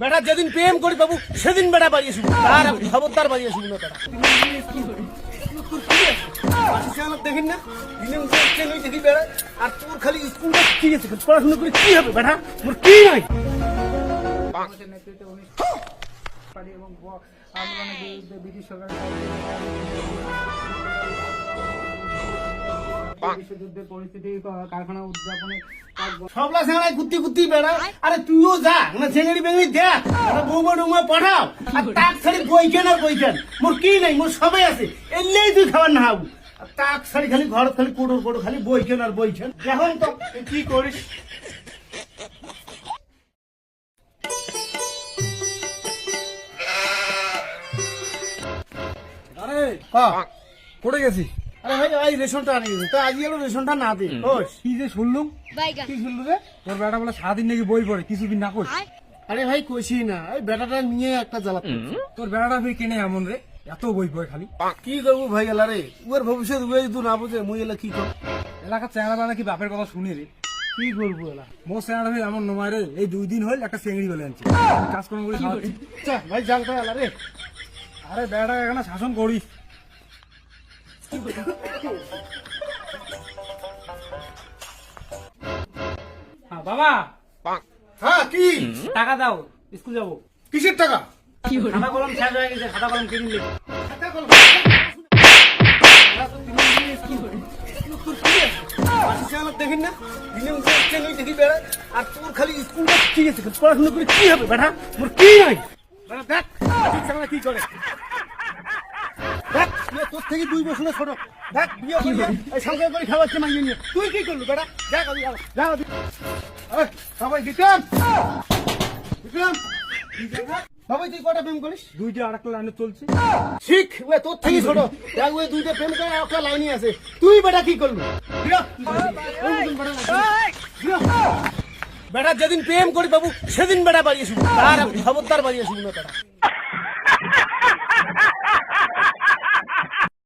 বেটা যেদিন প্রেম করি বাবু সেদিন বেটা বাড়িয়ে শুনবো, আর খবরদার বাড়িয়ে শুনবো না বেটা। দেখেন না দেখি বেড়া, আর তোর খালি স্কুলটা ঠিক আছে, পড়াশোনা করে কি হবে বেটা, তোর কি নাই। নেতৃত্বে এবং আন্দোলনের বিরুদ্ধে ব্রিটিশ সরকার বিশ্বযুদ্ধের পরিস্থিতি কারখানা উদযাপনে সবলা সেখানে কুত্তি কুত্তি বেড়া। আরে তুইও যা না, ঝেঙেড়ি বেঙড়ি দেখ, বৌমা ডুমা পাঠাও, আর তাক ছাড়ি বইকেন আর বইকেন, মোর কি নাই, মোর সবাই আছে, এলেই তুই খাবার না হাবু। তাক ছাড়ি খালি ঘর খালি কোটোর কোটো খালি বইকেন আর বইকেন। এখন তো কি করিস? আরে কোটে গেছি? আরে ভাই ভাই রেশনটা আনি গেছে তো, আজকে এলো রেশনটা না দে। কি যে শুনলুম, কি শুনলু রে? তোর বেটা বলে সারাদিন নাকি বই পড়ে, কিছুদিন না কই। আরে ভাই কইছি না, ওই বেটাটা নিয়ে একটা জ্বালা। তোর বেটাটা ফির কেনে এমন রে, এত বই পড়ে খালি। কি করবো ভাই এলা রে, উয়ার ভবিষ্যৎ উয়ে যদি না বুঝে মুই এলা কি করব? এলাকার চেহারা নাকি বাপের কথা শুনে রে। কি করবো এলা? মোর চেহারা ফির এমন নমায় রে, এই 2 দিন হল একটা চেংড়ি বলে আনছি, কাজকর্ম করে খাওয়াচ্ছি। চা ভাই জাল তো এলা রে। আরে বেটা এখানে শাসন করিস। বাবা হ্যাঁ কি টাকা দাও, স্কুল যাবো। কিসের টাকা? খাতা কলম শেষ হয়ে গেছে, খাতা কলম কিনে নিলে। দেখেন না দেখি বেড়া, আর তোর খালি স্কুলটা ঠিক আছে, পড়াশোনা করে কি হবে বেটা, মোর কি নাই বেটা। দেখ কি করে, দেখ তোর থেকে 2 বছর ছোট, দেখ বিয়ে করে এই সংসার করে খাওয়াচ্ছে মাইনে নিয়ে, তুই কি করলু বেটা? যা সবাই বিক্রম বিক্রম বাবাই তুই কটা প্রেম করিস? 2টা আরেকটা লাইনে চলছে। শিখ ওই তোর থেকে ছোট, দেখ ওই 2টা প্রেম করে একটা লাইনই আছে, তুই বেটা কি করলু? বেটা যেদিন প্রেম করি বাবু সেদিন বেটা বাড়িয়ে শুনবো, আর খবরদার বাড়িয়ে শুনবো না বেটা।